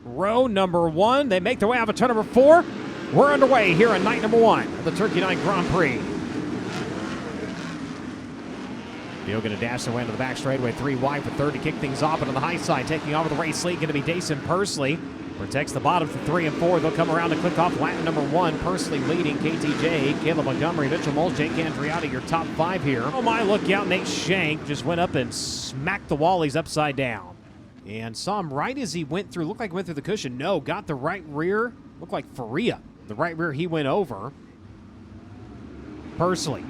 row number 1. They make their way out of turn number 4. We're underway here on night number 1 of the Turkey Night Grand Prix. They're going to dash their way into the back straightaway, 3 wide for third to kick things off. And on the high side, taking over the race lead, going to be Dason Pursley. Protects the bottom for 3 and 4. They'll come around to click off lap number 1. Pursley leading, KTJ, Caleb Montgomery, Mitchell Moles, Jake Andriotti, your top 5 here. Oh my, look out, Nate Shank just went up and smacked the Wallies upside down. And saw him right as he went through, looked like he went through the cushion. No, got the right rear, looked like Faria. The right rear he went over. Pursley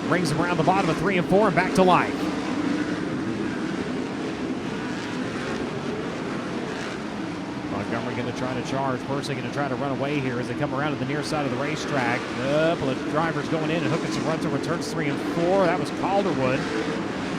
brings him around the bottom of 3 and 4 and back to life. Montgomery going to try to charge. Pursley going to try to run away here as they come around to the near side of the racetrack. Couple of drivers going in and hooking some runs over turns 3 and 4. That was Calderwood.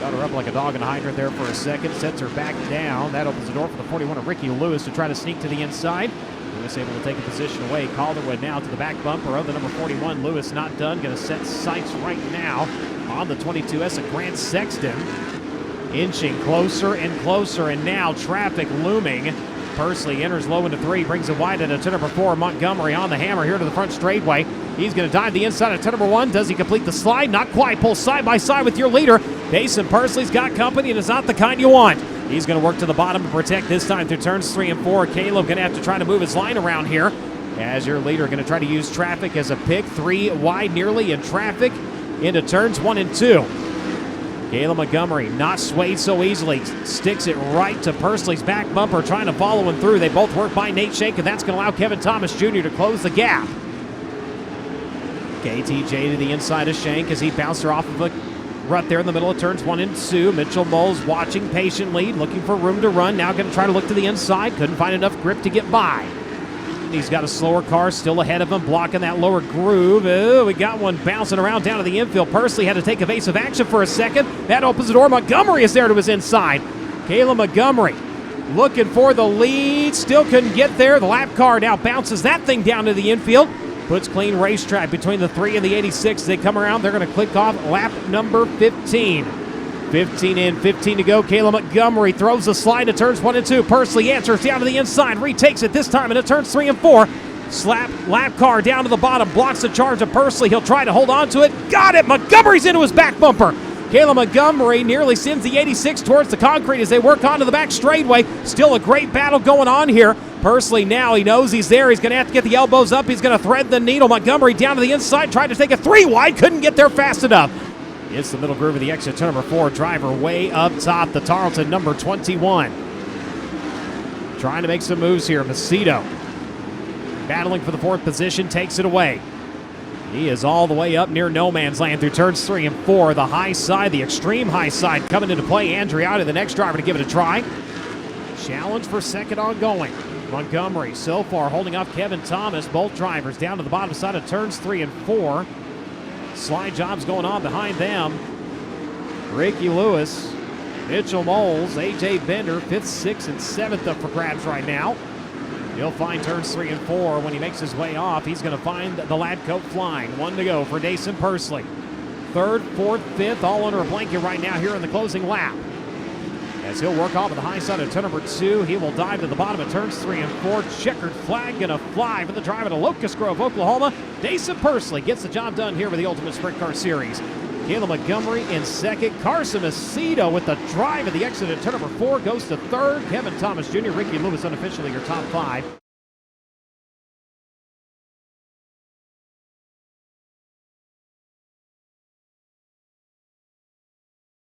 Got her up like a dog in a hydrant there for a second. Sets her back down. That opens the door for the 41 of Ricky Lewis to try to sneak to the inside. Lewis able to take a position away. Calderwood now to the back bumper of the number 41. Lewis not done. Going to set sights right now on the 22S of Grant Sexton. Inching closer and closer, and now traffic looming. Pursley enters low into 3, brings it wide into turn number 4. Montgomery on the hammer here to the front straightway. He's going to dive the inside of turn number 1. Does he complete the slide? Not quite. Pulls side by side with your leader. Dason Pursley's got company and is not the kind you want. He's going to work to the bottom to protect this time through turns 3 and 4. Caleb going to have to try to move his line around here as your leader going to try to use traffic as a pick. 3 wide nearly in traffic into turns 1 and 2. Caleb Montgomery not swayed so easily. Sticks it right to Pursley's back bumper, trying to follow him through. They both work by Nate Shank, and that's going to allow Kevin Thomas Jr. to close the gap. KTJ to the inside of Shank as he bounced her off of a rut there in the middle of turns 1 and 2. Mitchell Moles watching patiently, looking for room to run. Now going to try to look to the inside. Couldn't find enough grip to get by. He's got a slower car still ahead of him, blocking that lower groove. Oh, we got one bouncing around down to the infield. Pursley had to take evasive action for a second. That opens the door. Montgomery is there to his inside. Caleb Montgomery looking for the lead. Still couldn't get there. The lap car now bounces that thing down to the infield. Puts clean racetrack between the 3 and the 86. They come around. They're going to click off lap number 15. 15 in, 15 to go. Caleb Montgomery throws the slide to turns 1 and 2. Pursley answers down to the inside, retakes it this time into turns 3 and 4. Lap car down to the bottom, blocks the charge of Pursley. He'll try to hold on to it. Got it! Montgomery's into his back bumper. Caleb Montgomery nearly sends the 86 towards the concrete as they work onto the back straightaway. Still a great battle going on here. Pursley now, he knows he's there. He's going to have to get the elbows up. He's going to thread the needle. Montgomery down to the inside, tried to take a 3 wide, couldn't get there fast enough. It's the middle groove of the exit, turn number 4. Driver way up top, the Tarleton number 21. Trying to make some moves here. Macedo battling for the 4th position, takes it away. He is all the way up near no man's land through turns 3 and 4. The high side, the extreme high side coming into play. Andriotti, the next driver, to give it a try. Challenge for second ongoing. Montgomery so far holding off Kevin Thomas. Both drivers down to the bottom side of turns 3 and 4. Slide jobs going on behind them. Ricky Lewis, Mitchell Moles, A.J. Bender, 5th, 6th, and 7th up for grabs right now. He'll find turns 3 and 4. When he makes his way off, he's going to find the lad coat flying. 1 to go for Dason Pursley. 3rd, 4th, 5th, all under a blanket right now here in the closing lap. As he'll work off of the high side of turn number 2, he will dive to the bottom of turns 3 and 4. Checkered flag going to fly for the driver to Locust Grove, Oklahoma. Dason Pursley gets the job done here with the Ultimate Sprint Car Series. Caleb Montgomery in 2nd. Carson Macedo with the drive at the exit at turn number 4 goes to 3rd. Kevin Thomas Jr., Ricky Lewis unofficially your top 5.